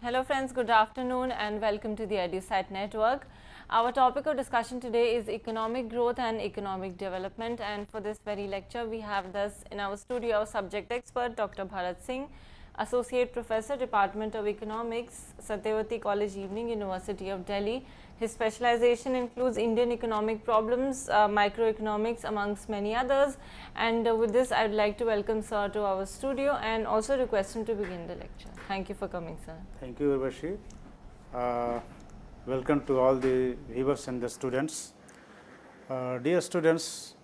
Hello friends, good afternoon and welcome to the EduSite network. Our topic of discussion today is economic growth and economic development, and for this very lecture we have thus in our studio our subject expert Dr. Bharat Singh, Associate Professor, Department of Economics, Satyavati College Evening, University of Delhi. His specialization includes Indian economic problems, microeconomics amongst many others, and with this I would like to welcome sir to our studio and also request him to begin the lecture. Thank you for coming, sir. Thank you, Urvashi. Welcome to all the viewers and the students. Dear students,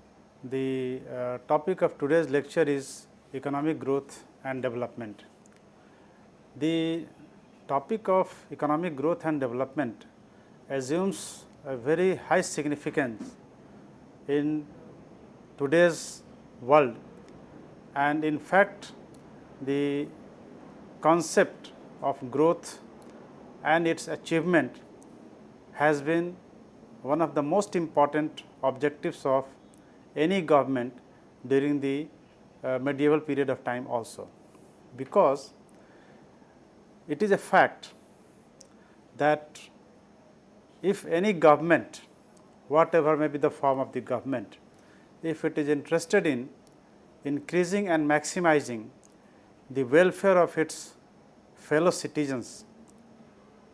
the topic of today's lecture is economic growth and development. The topic of economic growth and development assumes a very high significance in today's world, and in fact the concept of growth and its achievement has been one of the most important objectives of any government during the medieval period of time also, because it is a fact that if any government, whatever may be the form of the government, if it is interested in increasing and maximizing the welfare of its fellow citizens,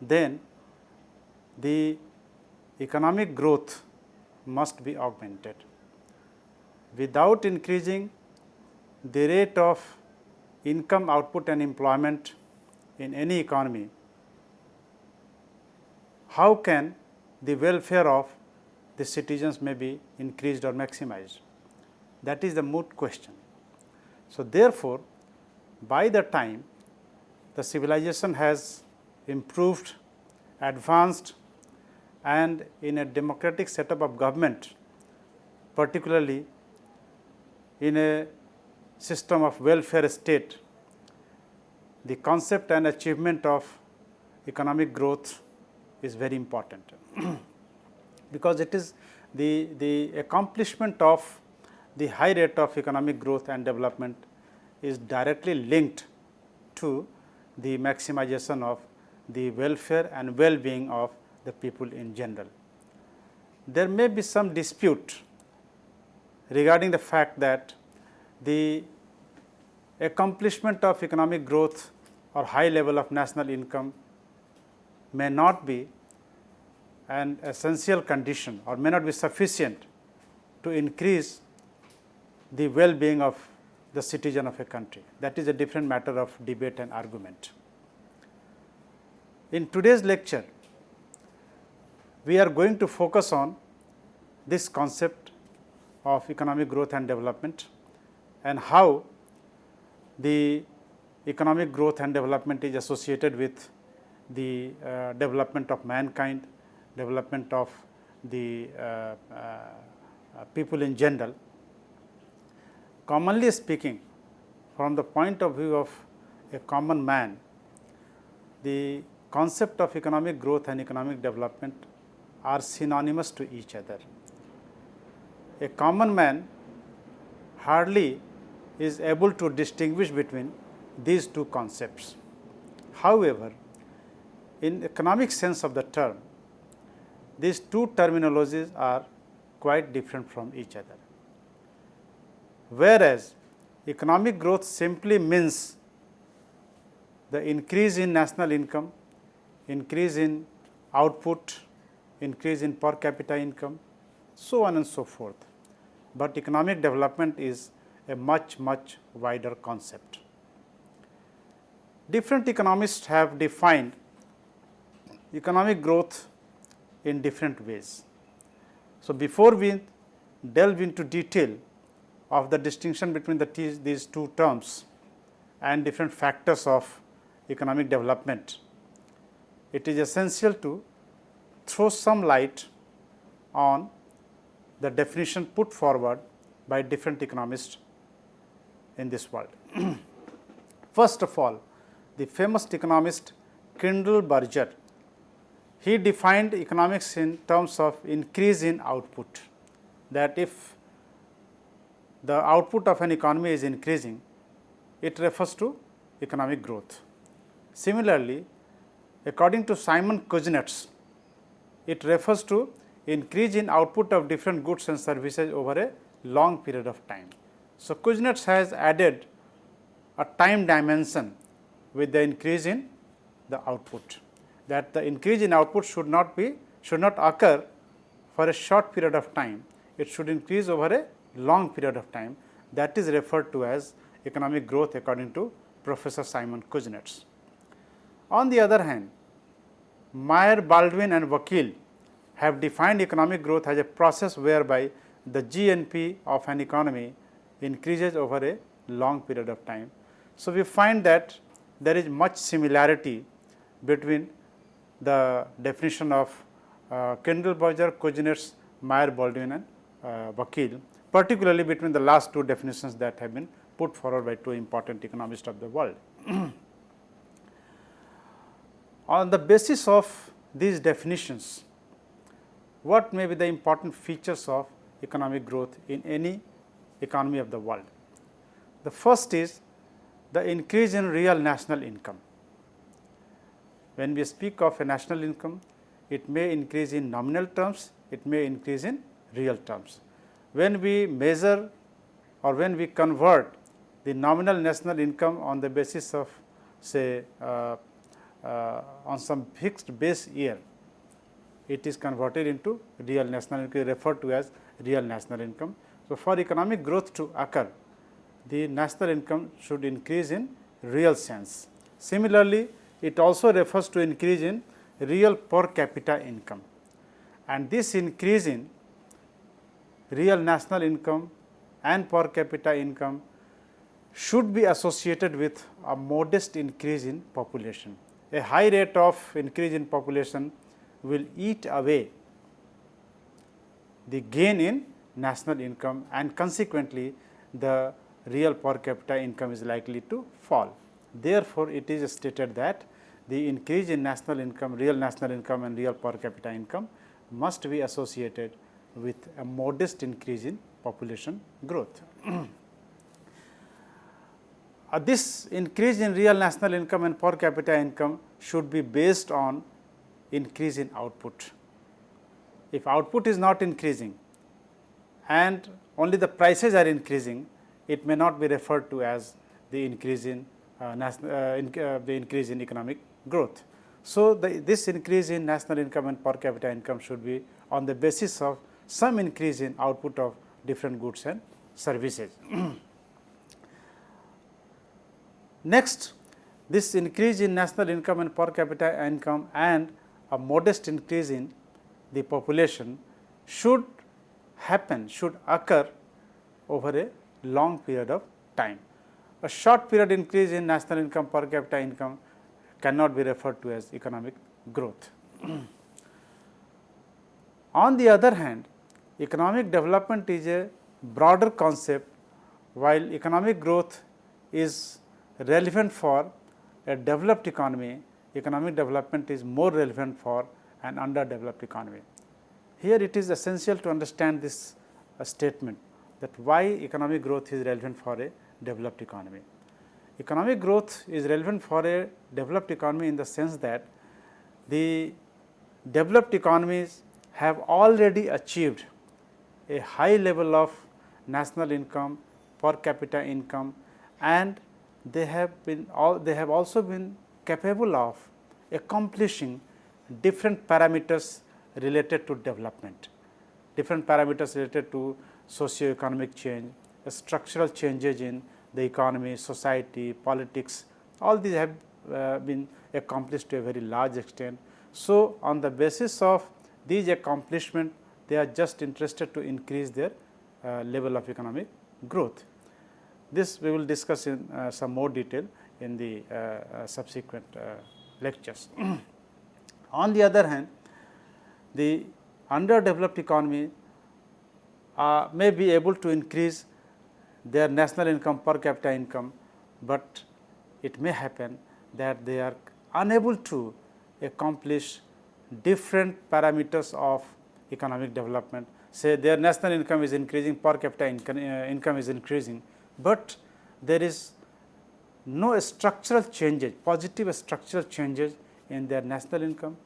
then the economic growth must be augmented. Without increasing the rate of income output and employment in any economy, how can the welfare of the citizens may be increased or maximized? That is the moot question. So, therefore, by the time the civilization has improved, advanced, and in a democratic setup of government, particularly in a system of welfare state, the concept and achievement of economic growth is very important because it is the accomplishment of the high rate of economic growth and development is directly linked to the maximization of the welfare and well-being of the people in general. There may be some dispute regarding the fact that the accomplishment of economic growth or high level of national income may not be an essential condition or may not be sufficient to increase the well-being of the citizen of a country. That is a different matter of debate and argument. In today's lecture, we are going to focus on this concept of economic growth and development and how the economic growth and development is associated with the development of mankind, development of the people in general. Commonly speaking, from the point of view of a common man, the concept of economic growth and economic development are synonymous to each other. A common man hardly is able to distinguish between these two concepts. However, in economic sense of the term, these two terminologies are quite different from each other. Whereas, economic growth simply means the increase in national income, increase in output, increase in per capita income, so on and so forth. But economic development is a much wider concept. Different economists have defined economic growth in different ways. So, before we delve into detail of the distinction between these two terms and different factors of economic development, it is essential to throw some light on the definition put forward by different economists in this world. First of all, the famous economist Kindleberger, he defined economics in terms of increase in output, that if the output of an economy is increasing, it refers to economic growth. Similarly, according to Simon Kuznets, it refers to increase in output of different goods and services over a long period of time. So, Kuznets has added a time dimension with the increase in the output, that the increase in output should not occur for a short period of time, it should increase over a long period of time. That is referred to as economic growth according to Professor Simon Kuznets. On the other hand, Meyer, Baldwin and Vakil have defined economic growth as a process whereby the GNP of an economy increases over a long period of time. So, we find that there is much similarity between the definition of Kindleberger, Kuznets, Meyer, Baldwin and Vakil, particularly between the last two definitions that have been put forward by two important economists of the world. On the basis of these definitions, what may be the important features of economic growth in any economy of the world? The first is the increase in real national income. When we speak of a national income, it may increase in nominal terms, it may increase in real terms. When we measure or when we convert the nominal national income on the basis of say on some fixed base year, it is converted into real national income, referred to as real national income. So, for economic growth to occur, the national income should increase in real sense. Similarly, it also refers to increase in real per capita income, and this increase in real national income and per capita income should be associated with a modest increase in population. A high rate of increase in population will eat away the gain in national income, and consequently the real per capita income is likely to fall. Therefore, it is stated that the increase in national income, real national income and real per capita income must be associated with a modest increase in population growth. This increase in real national income and per capita income should be based on increase in output. If output is not increasing and only the prices are increasing, it may not be referred to as the increase in economic growth. So, this increase in national income and per capita income should be on the basis of some increase in output of different goods and services. Next, this increase in national income and per capita income and a modest increase in the population should occur over a long period of time. A short period increase in national income, per capita income cannot be referred to as economic growth. On the other hand, economic development is a broader concept. While economic growth is relevant for a developed economy, economic development is more relevant for an underdeveloped economy. Here it is essential to understand this statement, that why economic growth is relevant for a developed economy. Economic growth is relevant for a developed economy in the sense that the developed economies have already achieved a high level of national income, per capita income, and they have also been capable of accomplishing different parameters related to development, different parameters related to socio-economic change, structural changes in the economy, society, politics, all these have been accomplished to a very large extent. So, on the basis of these accomplishments, they are just interested to increase their level of economic growth. This we will discuss in some more detail in the subsequent lectures. On the other hand, the underdeveloped economy may be able to increase their national income, per capita income, but it may happen that they are unable to accomplish different parameters of economic development. Say their national income is increasing, per capita income is increasing, but there is no structural changes, positive structural changes in their national income,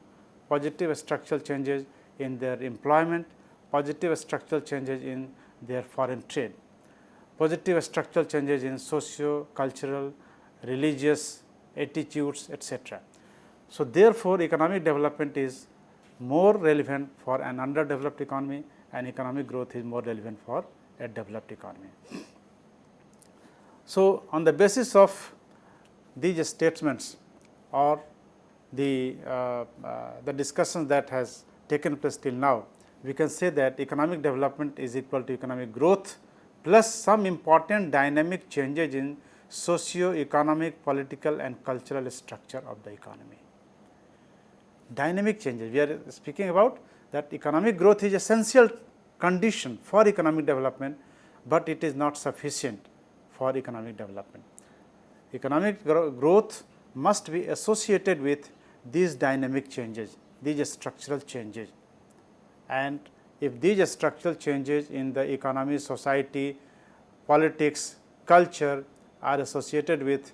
positive structural changes in their employment, positive structural changes in their foreign trade, positive structural changes in socio-cultural, religious attitudes, etc. So, therefore, economic development is more relevant for an underdeveloped economy, and economic growth is more relevant for a developed economy. So, on the basis of these statements or the discussions that has taken place till now, we can say that economic development is equal to economic growth plus some important dynamic changes in socio-economic, political and cultural structure of the economy. Dynamic changes, we are speaking about that economic growth is essential condition for economic development, but it is not sufficient for economic development. Economic growth must be associated with these dynamic changes, these structural changes, and if these structural changes in the economy, society, politics, culture are associated with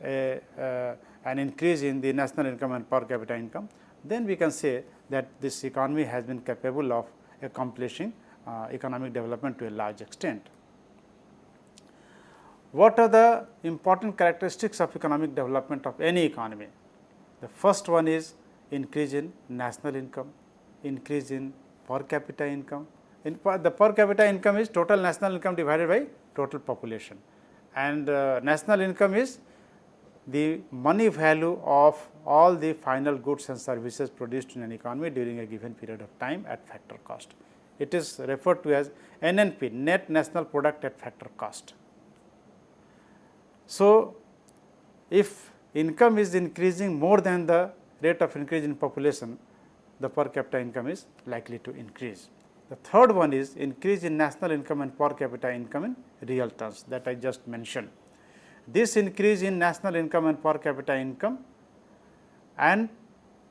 an increase in the national income and per capita income, then we can say that this economy has been capable of accomplishing economic development to a large extent. What are the important characteristics of economic development of any economy? The first one is increase in national income, increase in per capita income. The per capita income is total national income divided by total population, and national income is the money value of all the final goods and services produced in an economy during a given period of time at factor cost. It is referred to as NNP, net national product at factor cost. So, if income is increasing more than the rate of increase in population, the per capita income is likely to increase. The third one is increase in national income and per capita income in real terms, that I just mentioned. This increase in national income and per capita income, and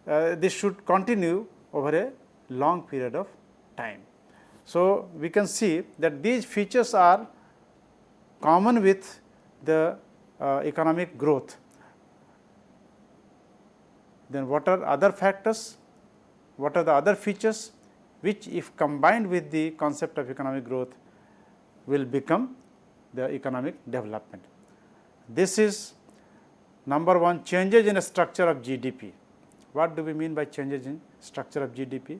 this should continue over a long period of time. So, we can see that these features are common with the economic growth. Then what are other factors? What are the other features which, if combined with the concept of economic growth, will become the economic development? This is number one, changes in the structure of GDP. What do we mean by changes in structure of GDP?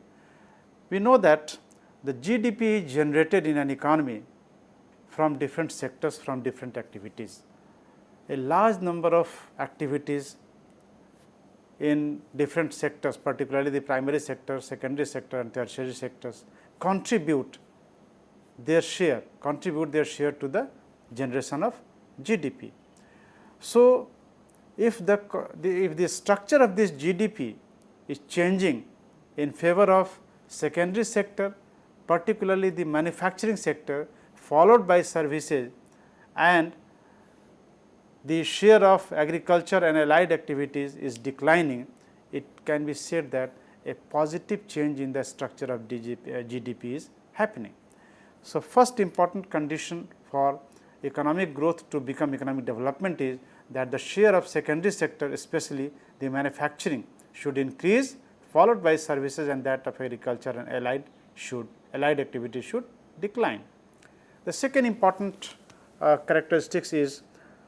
We know that the GDP is generated in an economy from different sectors, from different activities. A large number of activities in different sectors, particularly the primary sector, secondary sector and tertiary sectors, contribute their share to the generation of GDP. So, if the structure of this GDP is changing in favor of secondary sector, particularly the manufacturing sector, followed by services, and the share of agriculture and allied activities is declining, it can be said that a positive change in the structure of GDP is happening. So, first important condition for economic growth to become economic development is that the share of secondary sector, especially the manufacturing, should increase, followed by services, and that of agriculture and allied activities should decline. The second important characteristics is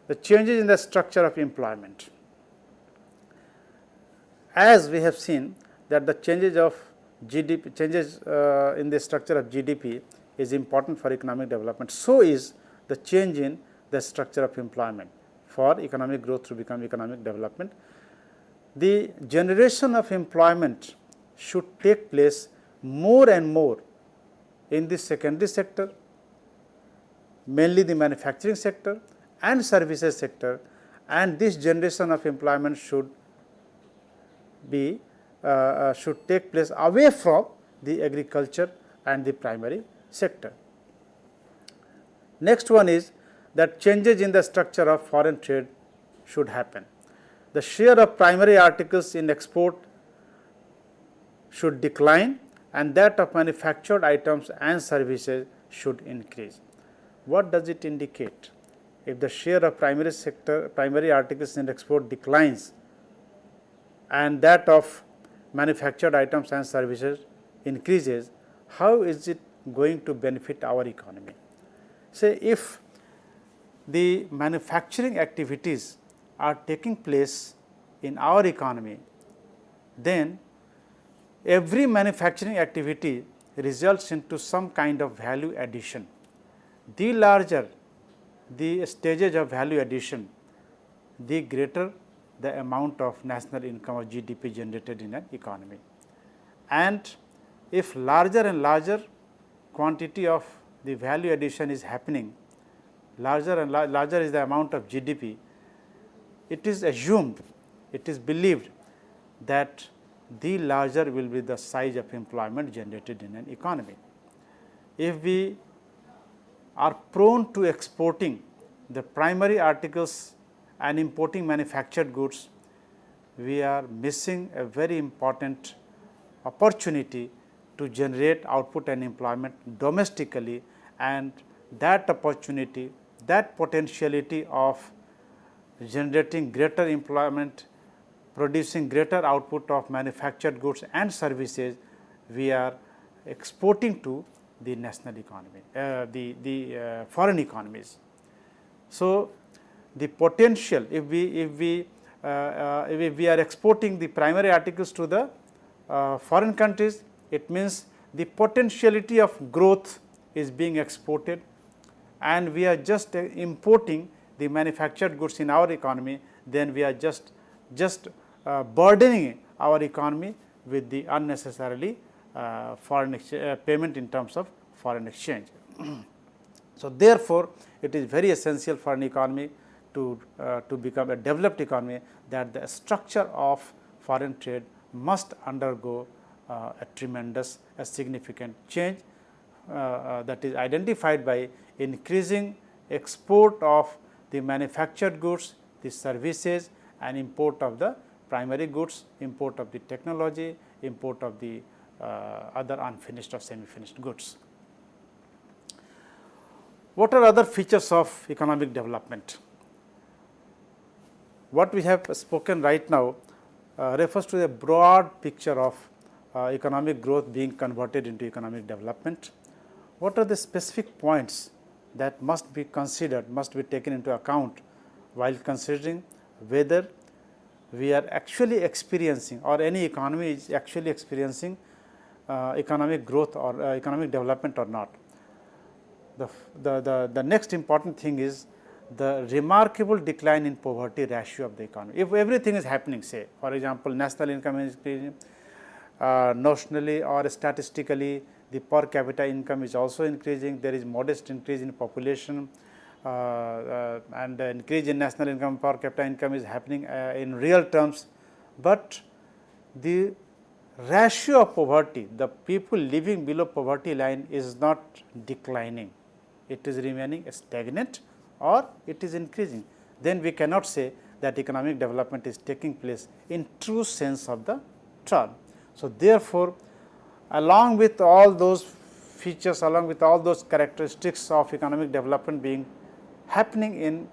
the changes in the structure of employment. As we have seen that the changes of GDP, in the structure of GDP is important for economic development, so is the change in the structure of employment for economic growth to become economic development. The generation of employment should take place more and more in the secondary sector, mainly the manufacturing sector and services sector, and this generation of employment should take place away from the agriculture and the primary sector. Next one is that changes in the structure of foreign trade should happen. The share of primary articles in export should decline, and that of manufactured items and services should increase. What does it indicate? if the share of primary articles in export declines and that of manufactured items and services increases, how is it going to benefit our economy? Say if the manufacturing activities are taking place in our economy, then every manufacturing activity results into some kind of value addition. The larger the stages of value addition, the greater the amount of national income or GDP generated in an economy. And if larger and larger quantity of the value addition is happening, larger and larger is the amount of GDP, it is assumed, it is believed that the larger will be the size of employment generated in an economy. If we are prone to exporting the primary articles and importing manufactured goods, we are missing a very important opportunity to generate output and employment domestically, and that opportunity, that potentiality of generating greater employment, producing greater output of manufactured goods and services, we are exporting to the national economy, the foreign economies. So, the potential, if we are exporting the primary articles to the foreign countries, it means the potentiality of growth is being exported, and we are just importing the manufactured goods in our economy, then we are just burdening our economy with the unnecessarily foreign payment in terms of foreign exchange. So, therefore, it is very essential for an economy to become a developed economy that the structure of foreign trade must undergo a significant change that is identified by increasing export of the manufactured goods, the services, and import of the primary goods, import of the technology, import of the other unfinished or semi-finished goods. What are other features of economic development? What we have spoken right now refers to a broad picture of economic growth being converted into economic development. What are the specific points that must be considered, must be taken into account while considering whether we are actually experiencing, or any economy is actually experiencing economic growth or economic development or not? The next important thing is the remarkable decline in poverty ratio of the economy. If everything is happening, say for example, national income is increasing, notionally or statistically the per capita income is also increasing, there is modest increase in population, and the increase in national income, per capita income is happening in real terms, but the ratio of poverty, the people living below poverty line is not declining, it is remaining stagnant or it is increasing. Then we cannot say that economic development is taking place in true sense of the term. So, therefore, along with all those features, along with all those characteristics of economic development being happening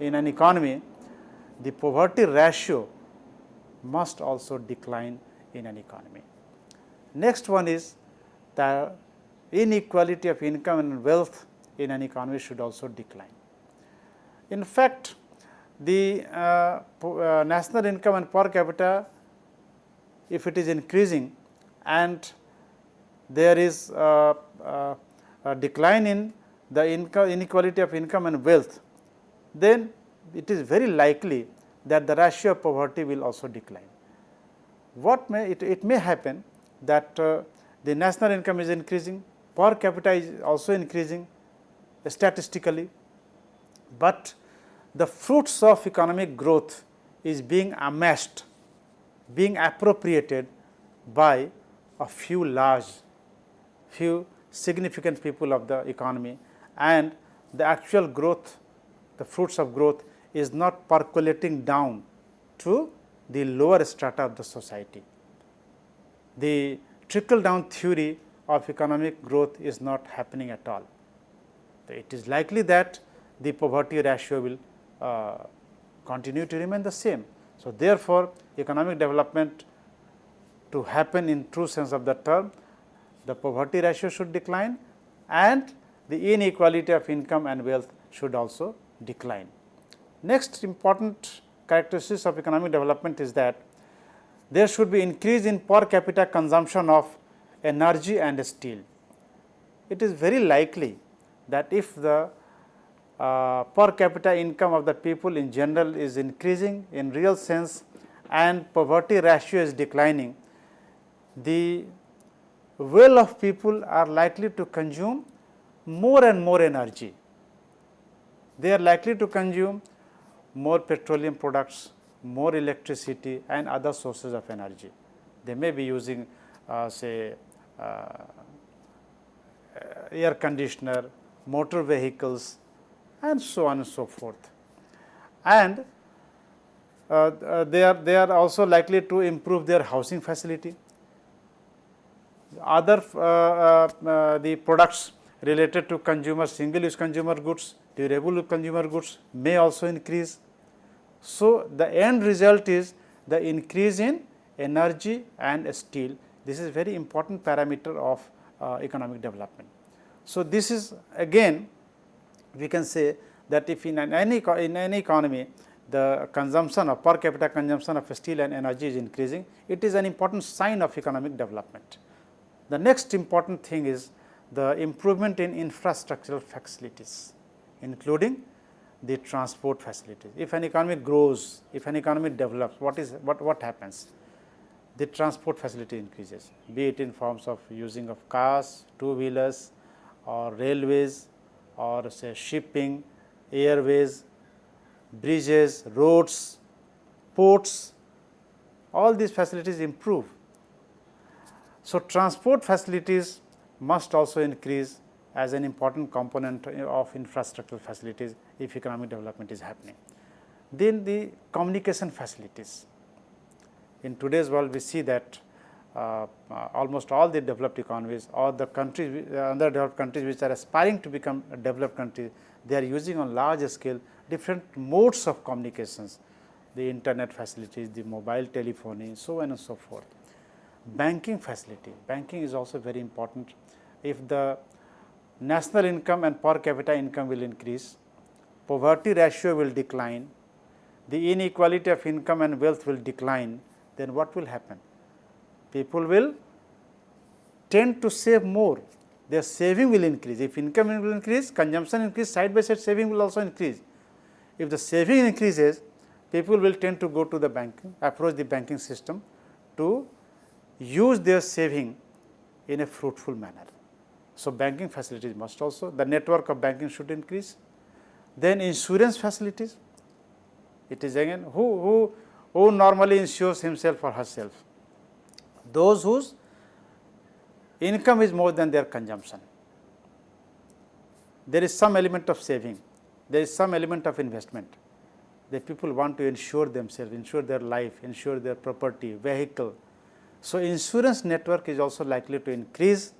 in an economy, the poverty ratio must also decline in an economy. Next one is the inequality of income and wealth in an economy should also decline. In fact, the national income and per capita, if it is increasing and there is a decline in the inequality of income and wealth, then it is very likely that the ratio of poverty will also decline. What it may happen that the national income is increasing, per capita is also increasing statistically, but the fruits of economic growth is being amassed, being appropriated by a few significant people of the economy, and the actual growth, the fruits of growth is not percolating down to the lower strata of the society. The trickle down theory of economic growth is not happening at all. It is likely that the poverty ratio will continue to remain the same. So, therefore, economic development to happen in true sense of the term, the poverty ratio should decline and the inequality of income and wealth should also decline. Next important characteristics of economic development is that there should be increase in per capita consumption of energy and steel. It is very likely that if the per capita income of the people in general is increasing in real sense and poverty ratio is declining, the will of people are likely to consume more and more energy. They are likely to consume more petroleum products, more electricity and other sources of energy. They may be using say air conditioner, motor vehicles and so on and so forth. And they are also likely to improve their housing facility. Other the products related to consumer single use consumer goods, durable consumer goods may also increase. So, the end result is the increase in energy and steel. This is very important parameter of economic development. So, this is again we can say that if in any economy the consumption of per capita consumption of steel and energy is increasing, it is an important sign of economic development. The next important thing is the improvement in infrastructural facilities, including the transport facilities. If an economy grows, if an economy develops, what happens? The transport facility increases, be it in forms of using of cars, two-wheelers or railways or say shipping, airways, bridges, roads, ports, all these facilities improve. So, transport facilities must also increase as an important component of infrastructural facilities if economic development is happening. Then the communication facilities. In today's world, we see that almost all the developed economies or the countries, underdeveloped countries which are aspiring to become a developed country, they are using on large scale different modes of communications, the internet facilities, the mobile telephony, so on and so forth. Banking facility, banking is also very important. If the national income and per capita income will increase, poverty ratio will decline, the inequality of income and wealth will decline, then what will happen? People will tend to save more, their saving will increase. If income will increase, consumption increase, side by side saving will also increase. If the saving increases, people will tend to go to the banking, approach the banking system to use their saving in a fruitful manner. So, banking facilities must also, the network of banking should increase. Then insurance facilities, it is again who normally insures himself or herself? Those whose income is more than their consumption. There is some element of saving, there is some element of investment. The people want to insure themselves, insure their life, insure their property, vehicle. So, insurance network is also likely to increase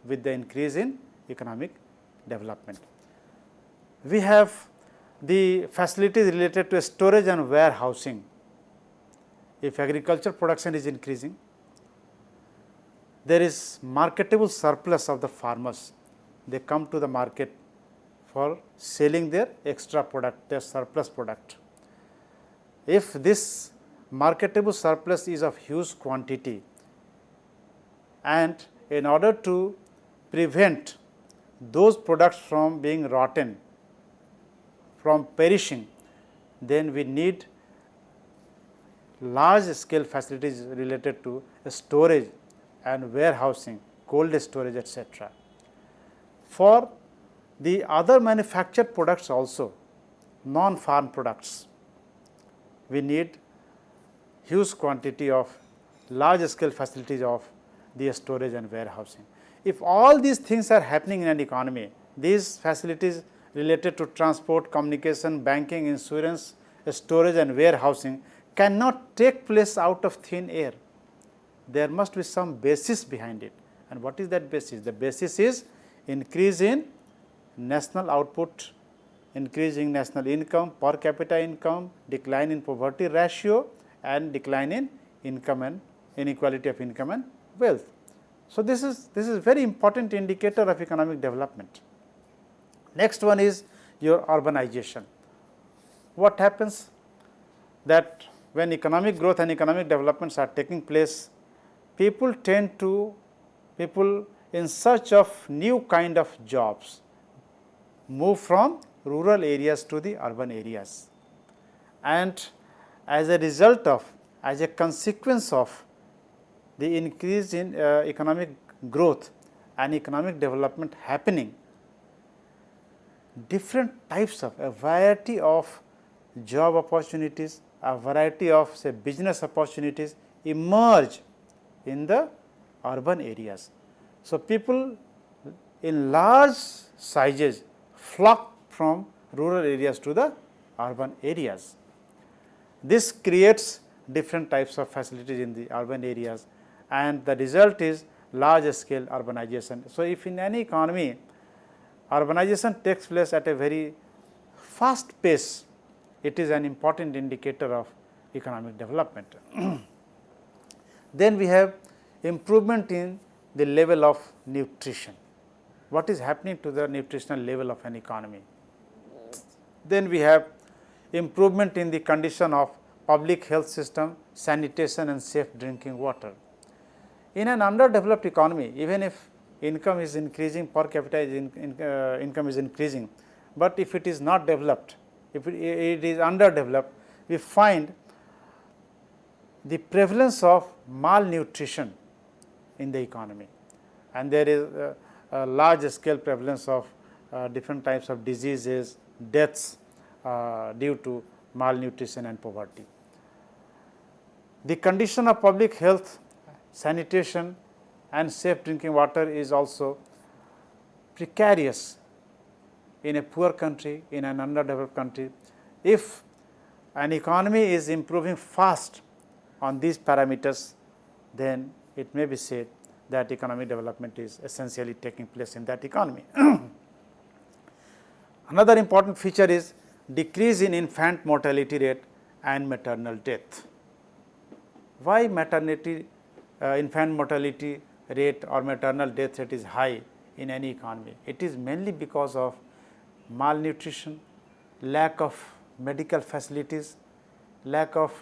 with the increase in economic development. We have the facilities related to storage and warehousing. If agriculture production is increasing, there is marketable surplus of the farmers. They come to the market for selling their extra product, their surplus product. If this marketable surplus is of huge quantity, and in order to prevent those products from being rotten, from perishing, then we need large scale facilities related to storage and warehousing, cold storage, etc. For the other manufactured products also, non-farm products, we need huge quantity of large scale facilities of the storage and warehousing. If all these things are happening in an economy, these facilities related to transport, communication, banking, insurance, storage and warehousing cannot take place out of thin air. There must be some basis behind it. And what is that basis? The basis is increase in national output, increasing national income, per capita income, decline in poverty ratio and decline in income and inequality of income and wealth. So, this is very important indicator of economic development. Next one is your urbanization. What happens that when economic growth and economic developments are taking place, people in search of new kind of jobs move from rural areas to the urban areas, and as a result of, as a consequence of the increase in economic growth and economic development happening, different types of, a variety of job opportunities, a variety of say business opportunities emerge in the urban areas. So, people in large sizes flock from rural areas to the urban areas. This creates different types of facilities in the urban areas, and the result is large scale urbanization. So, if in any economy urbanization takes place at a very fast pace, it is an important indicator of economic development. Then we have improvement in the level of nutrition. What is happening to the nutritional level of an economy? Then we have improvement in the condition of public health system, sanitation and safe drinking water. In an underdeveloped economy, even if income is increasing, per capita income is increasing, but if it is not developed, if it is underdeveloped, we find the prevalence of malnutrition in the economy, and there is a large scale prevalence of different types of diseases, deaths due to malnutrition and poverty. The condition of public health, sanitation and safe drinking water is also precarious in a poor country, in an underdeveloped country. If an economy is improving fast on these parameters, then it may be said that economic development is essentially taking place in that economy. Another important feature is decrease in infant mortality rate and maternal death. Why infant mortality rate or maternal death rate is high in any economy? It is mainly because of malnutrition, lack of medical facilities, lack of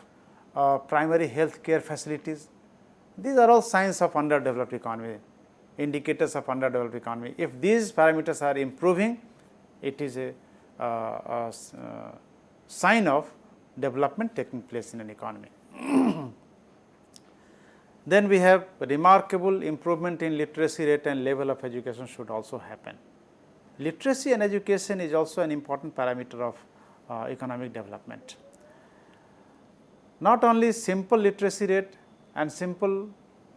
primary health care facilities. These are all signs of underdeveloped economy, indicators of underdeveloped economy. If these parameters are improving, it is a sign of development taking place in an economy. Then we have remarkable improvement in literacy rate and level of education should also happen. Literacy and education is also an important parameter of economic development. Not only simple literacy rate and simple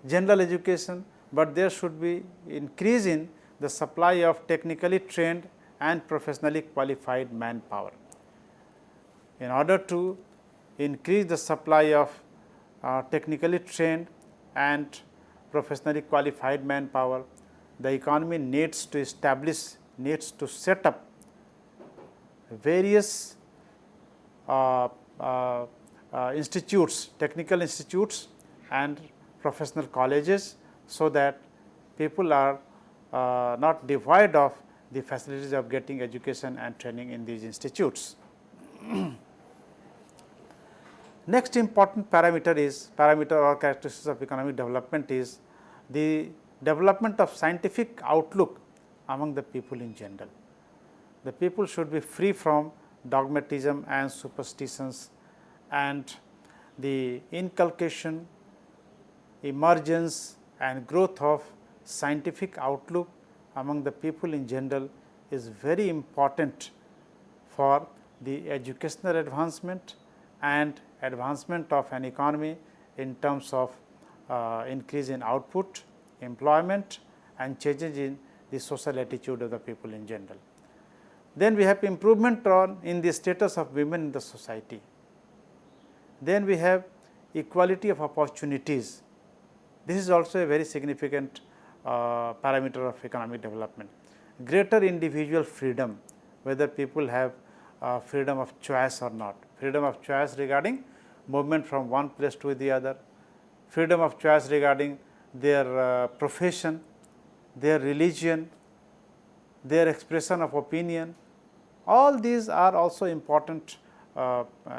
general education, but there should be increase in the supply of technically trained and professionally qualified manpower. In order to increase the supply of technically trained and professionally qualified manpower, the economy needs to set up various institutes, technical institutes and professional colleges, so that people are not devoid of the facilities of getting education and training in these institutes. Next important parameter or characteristics of economic development is the development of scientific outlook among the people in general. The people should be free from dogmatism and superstitions, and the inculcation, emergence and growth of scientific outlook among the people in general is very important for the educational advancement and advancement of an economy in terms of increase in output, employment and changes in the social attitude of the people in general. Then we have improvement in the status of women in the society. Then we have equality of opportunities. This is also a very significant parameter of economic development. Greater individual freedom, whether people have freedom of choice or not. Freedom of choice regarding movement from one place to the other, freedom of choice regarding their profession, their religion, their expression of opinion. All these are also important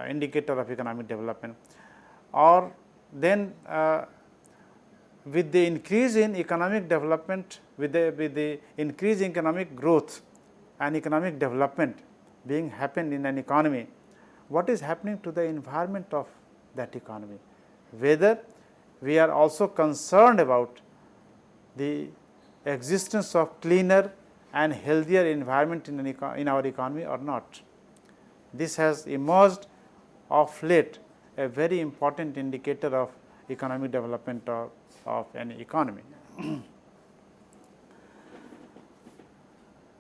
indicator of economic development. Or then with the increase in economic development, with the increase in economic growth and economic development being happened in an economy, what is happening to the environment of that economy? Whether we are also concerned about the existence of cleaner and healthier environment in our economy or not. This has emerged of late a very important indicator of economic development of an economy.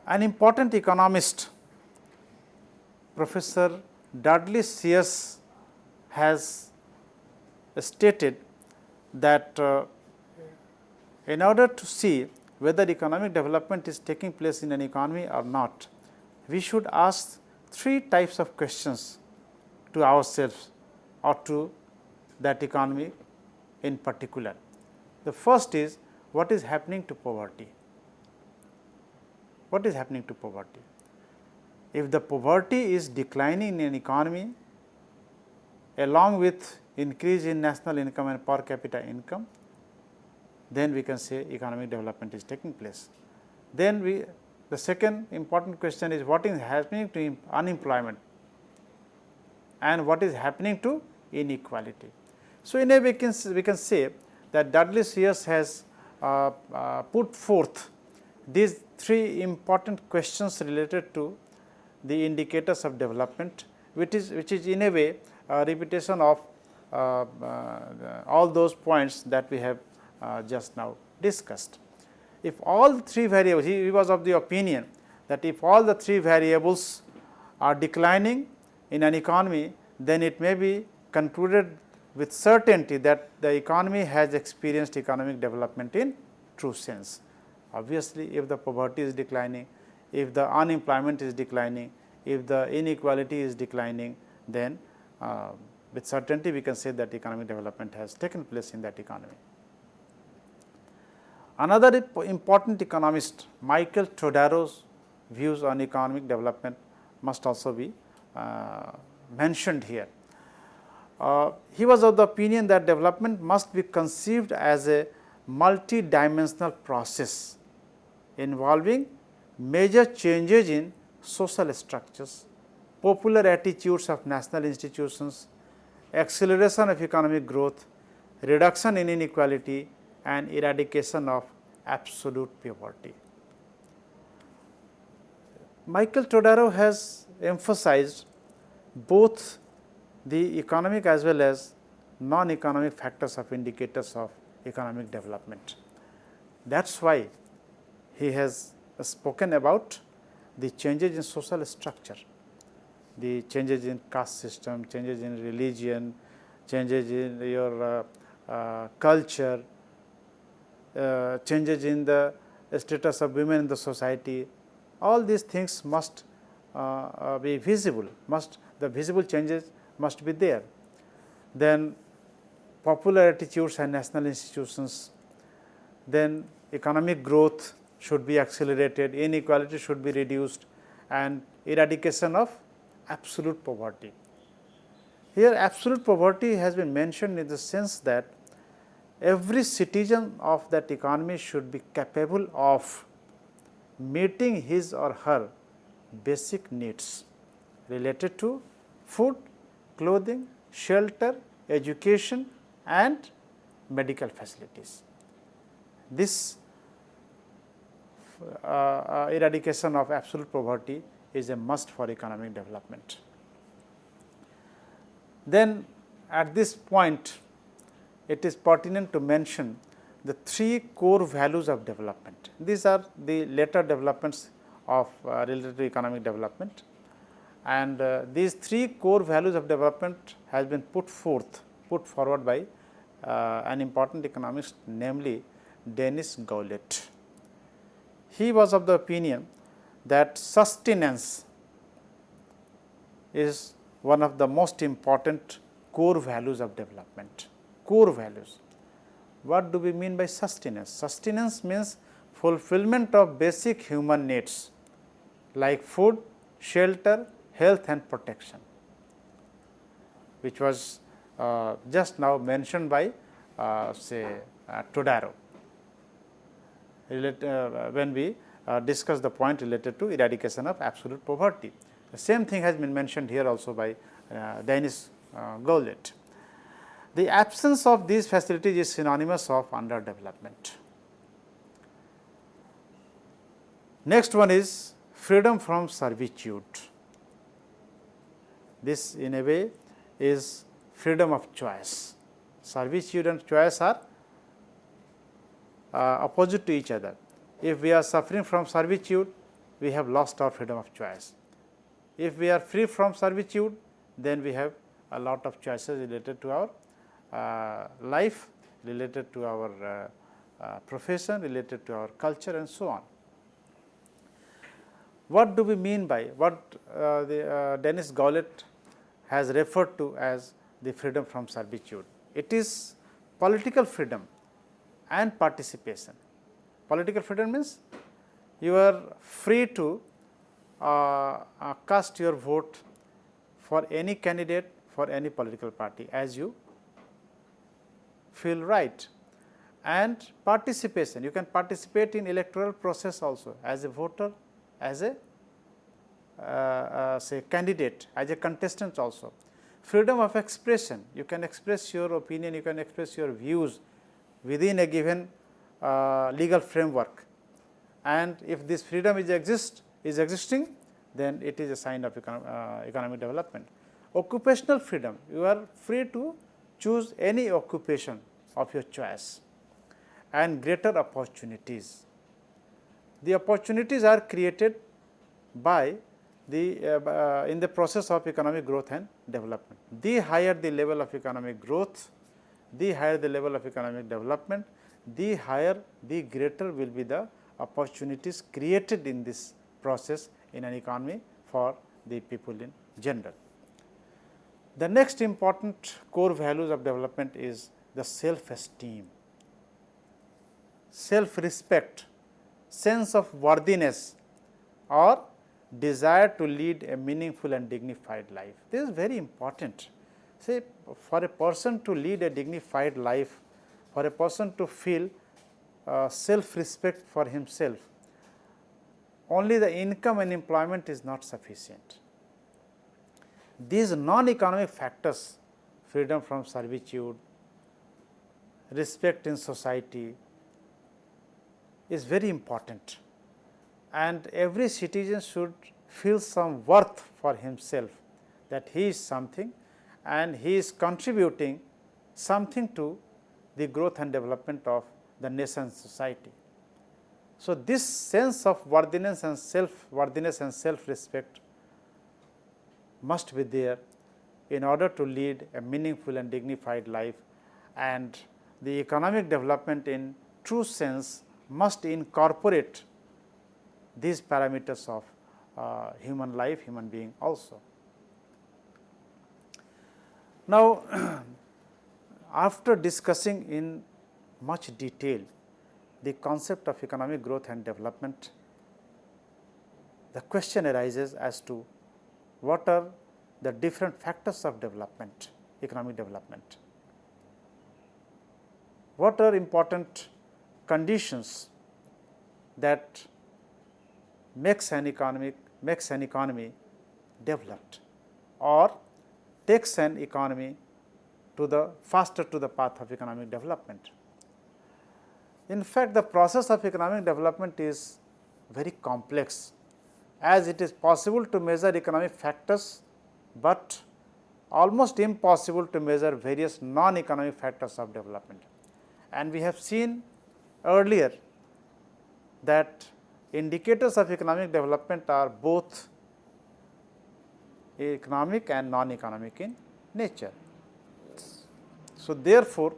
An important economist, Professor Dudley Seers, has stated that in order to see whether economic development is taking place in an economy or not, we should ask three types of questions to ourselves or to that economy in particular. The first is, what is happening to poverty? What is happening to poverty? If the poverty is declining in an economy along with increase in national income and per capita income, then we can say economic development is taking place. Then the second important question is, what is happening to unemployment and what is happening to inequality. So, in a way we can say that Dudley Seers has put forth these three important questions related to the indicators of development, which is in a way a repetition of all those points that we have just now discussed. If all three variables, he was of the opinion that if all the three variables are declining in an economy, then it may be concluded with certainty that the economy has experienced economic development in true sense. Obviously, if the poverty is declining, if the unemployment is declining, if the inequality is declining, then with certainty we can say that economic development has taken place in that economy. Another important economist, Michael Todaro's views on economic development must also be mentioned here. He was of the opinion that development must be conceived as a multi-dimensional process involving major changes in social structures, popular attitudes of national institutions, acceleration of economic growth, reduction in inequality and eradication of absolute poverty. Michael Todaro has emphasized both the economic as well as non-economic factors of indicators of economic development. That is why he has spoken about the changes in social structure, the changes in caste system, changes in religion, changes in your culture, changes in the status of women in the society. All these things must be visible, the visible changes must be there. Then popular attitudes and national institutions, then economic growth should be accelerated, inequality should be reduced and eradication of absolute poverty. Here absolute poverty has been mentioned in the sense that every citizen of that economy should be capable of meeting his or her basic needs related to food, clothing, shelter, education and medical facilities. This eradication of absolute poverty is a must for economic development. Then at this point it is pertinent to mention the three core values of development. These are the later developments of related to economic development, and these three core values of development has been put forward by an important economist, namely Denis Goulet. He was of the opinion that sustenance is one of the most important core values of development. Core values. What do we mean by sustenance? Sustenance means fulfillment of basic human needs like food, shelter, health and protection, which was just now mentioned by Todaro when we discuss the point related to eradication of absolute poverty. The same thing has been mentioned here also by Denis Goulet. The absence of these facilities is synonymous of underdevelopment. Next one is freedom from servitude. This in a way is freedom of choice. Servitude and choice are opposite to each other. If we are suffering from servitude, we have lost our freedom of choice. If we are free from servitude, then we have a lot of choices related to our life, related to our profession, related to our culture and so on. What do we mean by what Denis Goulet has referred to as the freedom from servitude? It is political freedom and participation. Political freedom means you are free to cast your vote for any candidate, for any political party as you feel right. And participation, you can participate in electoral process also as a voter, as a say candidate, as a contestant also. Freedom of expression, you can express your opinion, you can express your views within a given legal framework, and if this freedom is existing, then it is a sign of economic development. Occupational freedom, you are free to choose any occupation of your choice, and greater opportunities. The opportunities are created by the in the process of economic growth and development. The higher the level of economic growth, the higher the level of economic development, the higher, the greater will be the opportunities created in this process in an economy for the people in general. The next important core values of development is the self-esteem, self-respect, sense of worthiness or desire to lead a meaningful and dignified life. This is very important. Say, for a person to lead a dignified life, for a person to feel self-respect for himself, only the income and employment is not sufficient. These non-economic factors, freedom from servitude, respect in society, is very important, and every citizen should feel some worth for himself, that he is something and he is contributing something to the growth and development of the nation society. So, this sense of worthiness and self-respect must be there in order to lead a meaningful and dignified life, and the economic development in true sense must incorporate these parameters of human life, human being also. Now, after discussing in much detail the concept of economic growth and development, the question arises as to what are the different factors of development, economic development. What are important conditions that makes an economy developed or takes an economy to the faster to the path of economic development. In fact, the process of economic development is very complex, as it is possible to measure economic factors, but almost impossible to measure various non-economic factors of development. And we have seen earlier that indicators of economic development are both economic and non-economic in nature. So, therefore,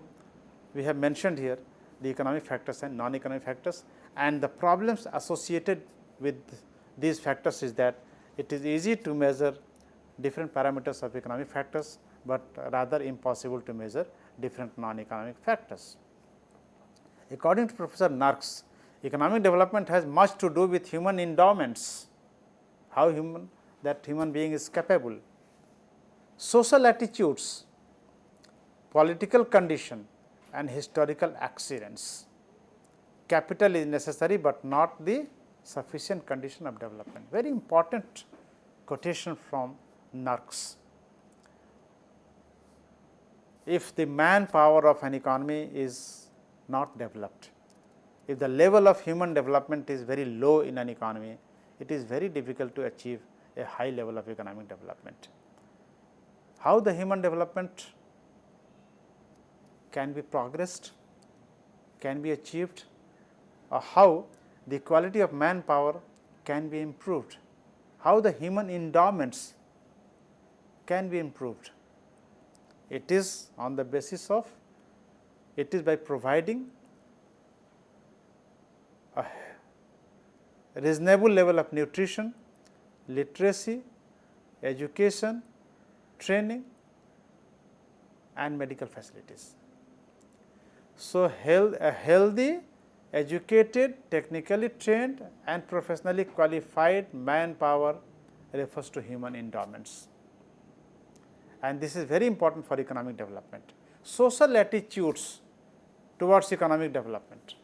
we have mentioned here the economic factors and non-economic factors, and the problems associated with these factors is that it is easy to measure different parameters of economic factors, but rather impossible to measure different non-economic factors. According to Professor Narks, economic development has much to do with human endowments, how human being is capable, social attitudes, political condition and historical accidents. Capital is necessary, but not the sufficient condition of development. Very important quotation from Narks. If the manpower of an economy is not developed, if the level of human development is very low in an economy, it is very difficult to achieve a high level of economic development. How the human development can be progressed, can be achieved, or how the quality of manpower can be improved, how the human endowments can be improved. It is on the basis of, it is by providing a reasonable level of nutrition, literacy, education, training and medical facilities. So, a healthy, educated, technically trained and professionally qualified manpower refers to human endowments, and this is very important for economic development. Social attitudes towards economic development.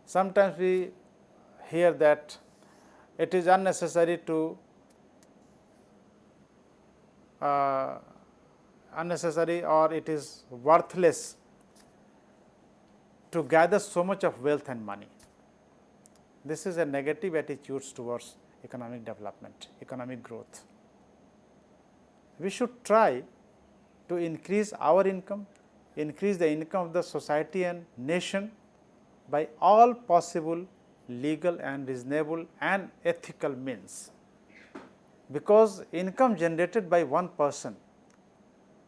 Sometimes we hear that it is unnecessary to or it is worthless to gather so much of wealth and money. This is a negative attitude towards economic development, economic growth. We should try to increase our income, increase the income of the society and nation by all possible legal and reasonable and ethical means, because income generated by one person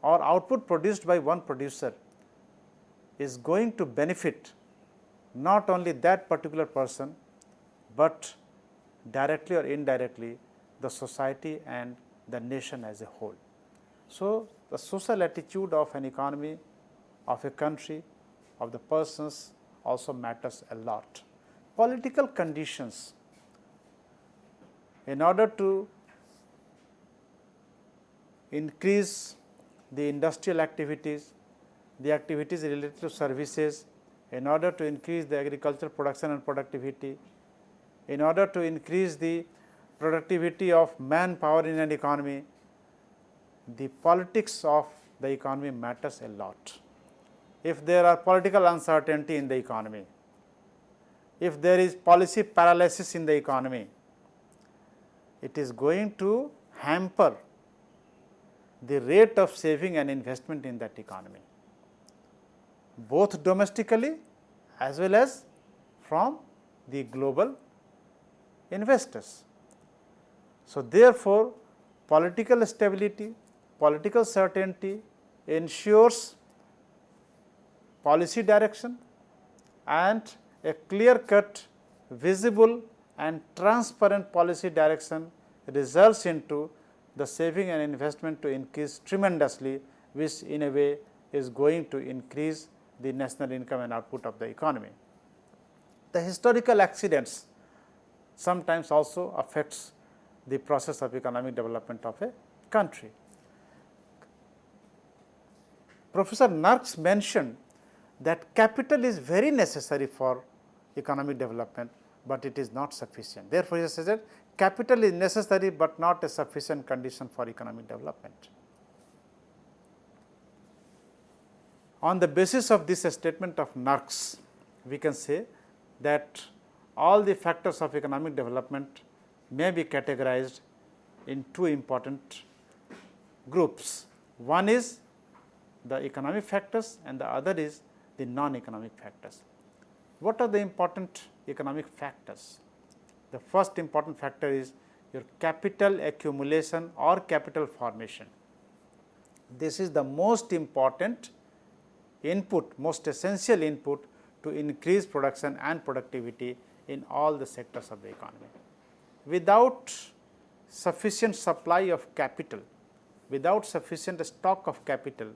or output produced by one producer is going to benefit not only that particular person, but directly or indirectly the society and the nation as a whole. So, the social attitude of an economy, of a country, of the persons also matters a lot. Political conditions. In order to increase the industrial activities, the activities related to services, in order to increase the agricultural production and productivity, in order to increase the productivity of manpower in an economy, the politics of the economy matters a lot. If there are political uncertainty in the economy, if there is policy paralysis in the economy, it is going to hamper the rate of saving and investment in that economy, both domestically as well as from the global investors. So, therefore, political stability, political certainty ensures policy direction and a clear cut, visible and transparent policy direction results into the saving and investment to increase tremendously, which in a way is going to increase the national income and output of the economy. The historical accidents sometimes also affects the process of economic development of a country. Professor Narks mentioned that capital is very necessary for economic development, but it is not sufficient. Therefore, he says that capital is necessary, but not a sufficient condition for economic development. On the basis of this statement of Narks, we can say that all the factors of economic development may be categorized in two important groups. One is the economic factors and the other is the non-economic factors. What are the important economic factors? The first important factor is your capital accumulation or capital formation. This is the most important input, most essential input to increase production and productivity in all the sectors of the economy. Without sufficient supply of capital, without sufficient stock of capital,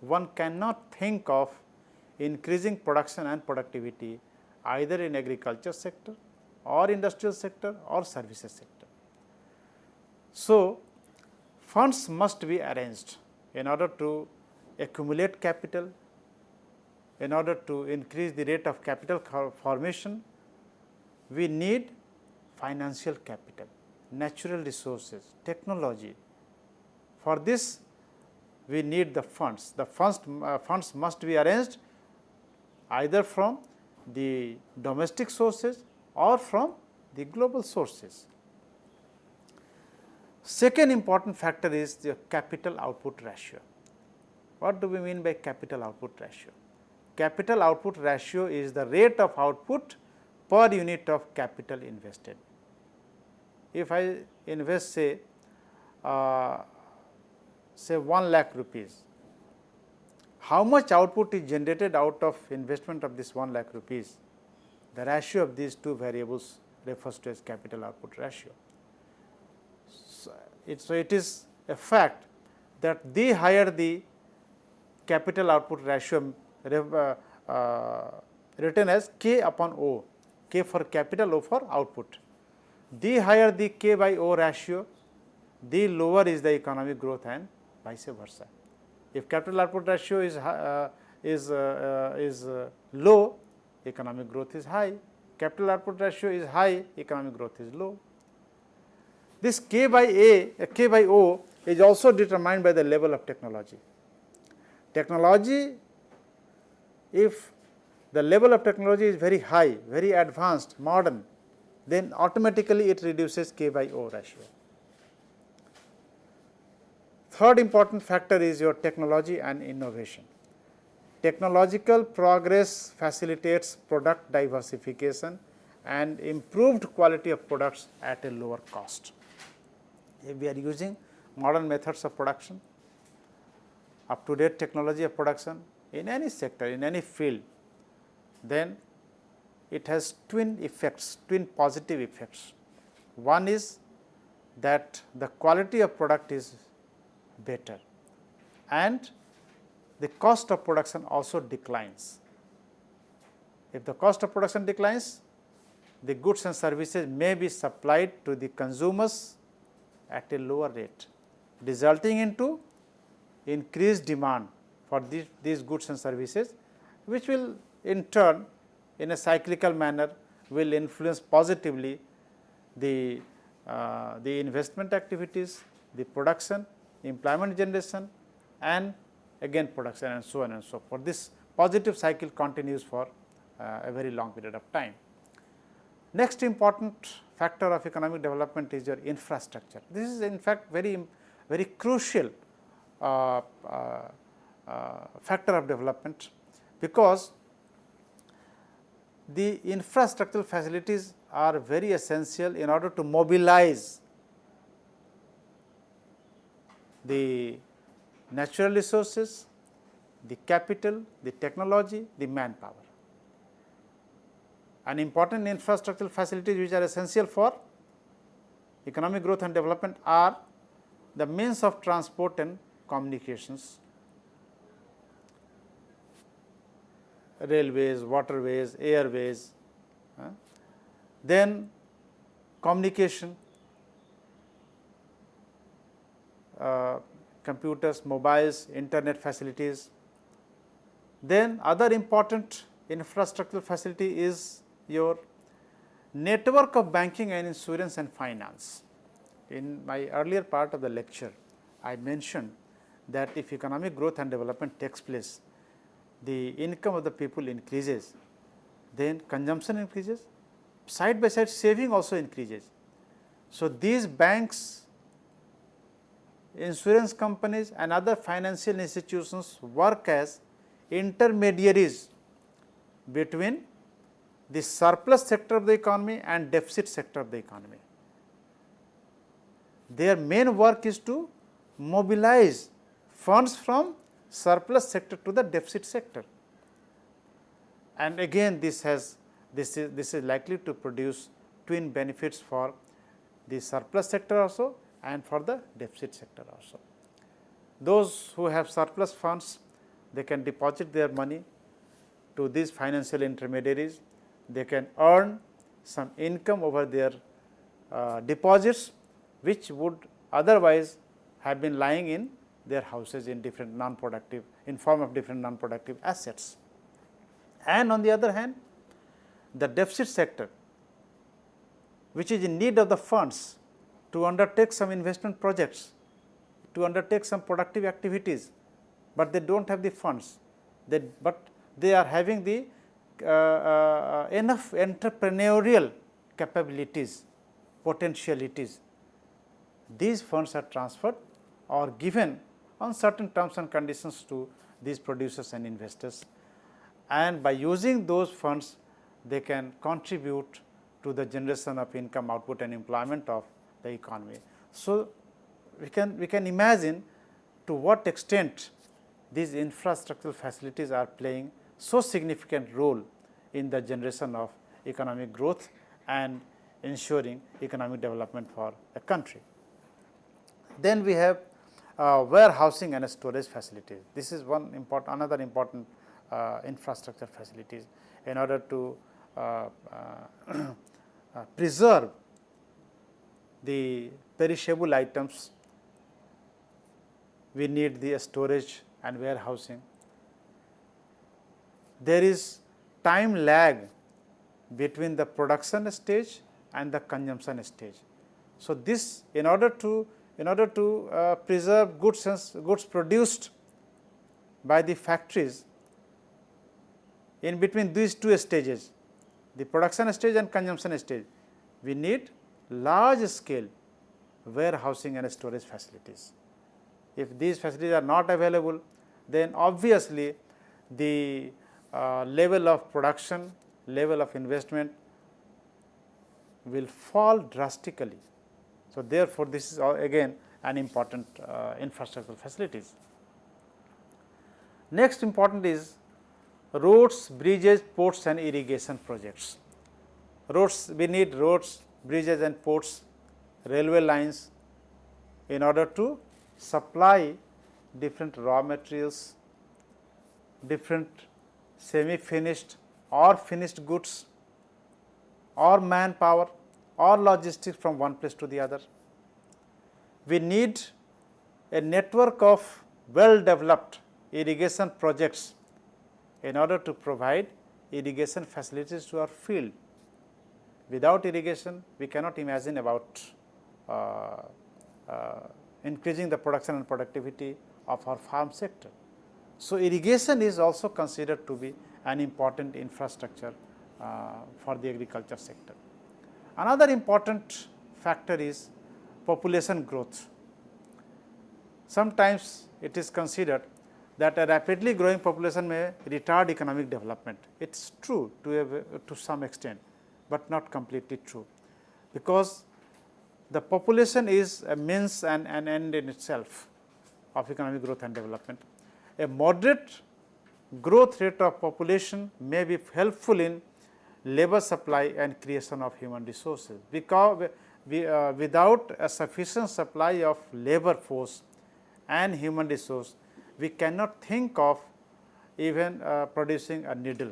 one cannot think of increasing production and productivity either in agriculture sector or industrial sector or services sector. So, funds must be arranged in order to accumulate capital, in order to increase the rate of capital formation. We need financial capital, natural resources, technology. For this, we need the funds. The funds must be arranged either from the domestic sources or from the global sources. Second important factor is the capital output ratio. What do we mean by capital output ratio? Capital output ratio is the rate of output per unit of capital invested. If I invest say 1 lakh rupees, how much output is generated out of investment of this 1 lakh rupees? The ratio of these two variables refers to as capital output ratio. So, it is a fact that the higher the capital output ratio written as K upon O, K for capital, O for output. The higher the K by O ratio, the lower is the economic growth and vice versa. If capital output ratio is low, economic growth is high. Capital output ratio is high, economic growth is low. This K by O is also determined by the level of technology. Technology, if the level of technology is very high, very advanced, modern, then automatically it reduces K by O ratio. Third important factor is your technology and innovation. Technological progress facilitates product diversification and improved quality of products at a lower cost. If we are using modern methods of production, up-to-date technology of production in any sector, in any field, then it has twin effects, twin positive effects. One is that the quality of product is better and the cost of production also declines. If the cost of production declines, the goods and services may be supplied to the consumers at a lower rate, resulting into increased demand for these goods and services, which will in turn in a cyclical manner will influence positively the investment activities, the production, employment generation and again production and so on and so forth. This positive cycle continues for a very long period of time. Next important factor of economic development is your infrastructure. This is in fact very crucial factor of development, because the infrastructural facilities are very essential in order to mobilize the natural resources, the capital, the technology, the manpower. And important infrastructural facilities which are essential for economic growth and development are the means of transport and communications, railways, waterways, airways, then communication, computers, mobiles, internet facilities. Then other important infrastructural facility is your network of banking and insurance and finance. In my earlier part of the lecture, I mentioned that if economic growth and development takes place, the income of the people increases, then consumption increases, side by side saving also increases. So, these banks, insurance companies and other financial institutions work as intermediaries between the surplus sector of the economy and deficit sector of the economy. Their main work is to mobilize funds from surplus sector to the deficit sector, and again this is likely to produce twin benefits for the surplus sector also and for the deficit sector also. Those who have surplus funds, they can deposit their money to these financial intermediaries, they can earn some income over their deposits, which would otherwise have been lying in their houses in different non-productive, in form of different non-productive assets. And on the other hand, the deficit sector, which is in need of the funds to undertake some investment projects, to undertake some productive activities, but they do not have the funds, but they are having the enough entrepreneurial capabilities, potentialities. These funds are transferred or given on certain terms and conditions to these producers and investors, and by using those funds they can contribute to the generation of income, output and employment of the economy. So, we can imagine to what extent these infrastructural facilities are playing so significant role in the generation of economic growth and ensuring economic development for the country. Then we have warehousing and storage facilities. This is another important infrastructure facilities. In order to preserve the perishable items, we need the storage and warehousing. There is time lag between the production stage and the consumption stage. So, this in order to preserve goods produced by the factories in between these two stages, the production stage and consumption stage, we need large scale warehousing and storage facilities. If these facilities are not available, then obviously the level of production, level of investment will fall drastically. So, therefore, this is again an important infrastructural facilities. Next important is roads, bridges, ports and irrigation projects. Roads, we need roads, bridges and ports, railway lines in order to supply different raw materials, different semi-finished or finished goods or manpower or logistics from one place to the other. We need a network of well developed irrigation projects in order to provide irrigation facilities to our field. Without irrigation, we cannot imagine about increasing the production and productivity of our farm sector. So, irrigation is also considered to be an important infrastructure for the agriculture sector. Another important factor is population growth. Sometimes it is considered that a rapidly growing population may retard economic development. It is true to some extent, but not completely true, because the population is a means and an end in itself of economic growth and development. A moderate growth rate of population may be helpful in labor supply and creation of human resources, because without a sufficient supply of labor force and human resource, we cannot think of even producing a needle,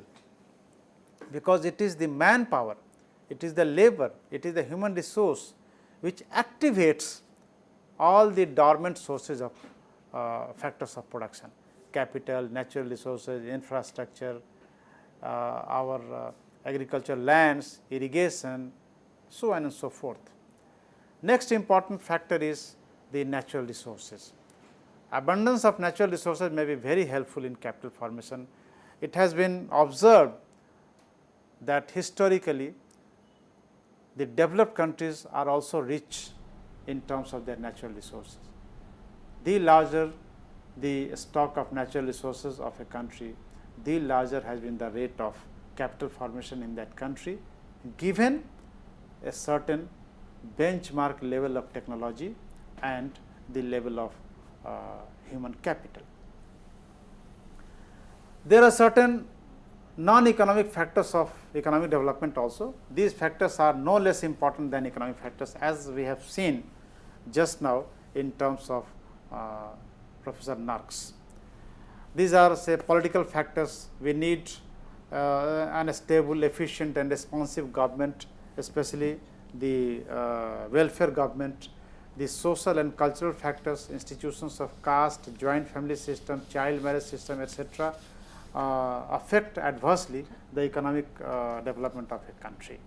because it is the manpower, it is the labor, it is the human resource which activates all the dormant sources of factors of production: capital, natural resources, infrastructure, our agricultural lands, irrigation, so on and so forth. Next important factor is the natural resources. Abundance of natural resources may be very helpful in capital formation. It has been observed that historically the developed countries are also rich in terms of their natural resources. The larger the stock of natural resources of a country, the larger has been the rate of capital formation in that country, given a certain benchmark level of technology and the level of human capital. There are certain non-economic factors of economic development also. These factors are no less important than economic factors, as we have seen just now in terms of Professor Narks. These are, say, political factors. We need an stable, efficient and responsive government, especially the welfare government. The social and cultural factors, institutions of caste, joint family system, child marriage system, etc., affect adversely the economic development of a country.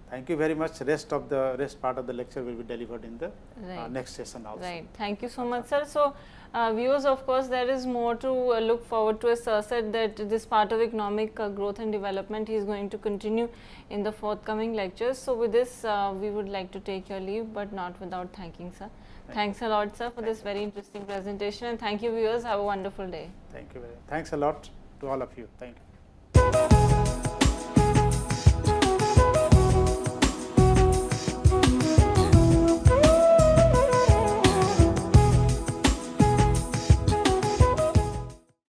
Thank you very much. Rest part of the lecture will be delivered in the next session also. Right. Thank you so much, sir. So, viewers, of course, there is more to look forward to. As sir said that this part of economic growth and development is going to continue in the forthcoming lectures. So, with this, we would like to take your leave, but not without thanking sir. Thanks a lot, sir, for this very interesting presentation, and thank you, viewers. Have a wonderful day. Thank you very much. Thanks a lot to all of you. Thank you.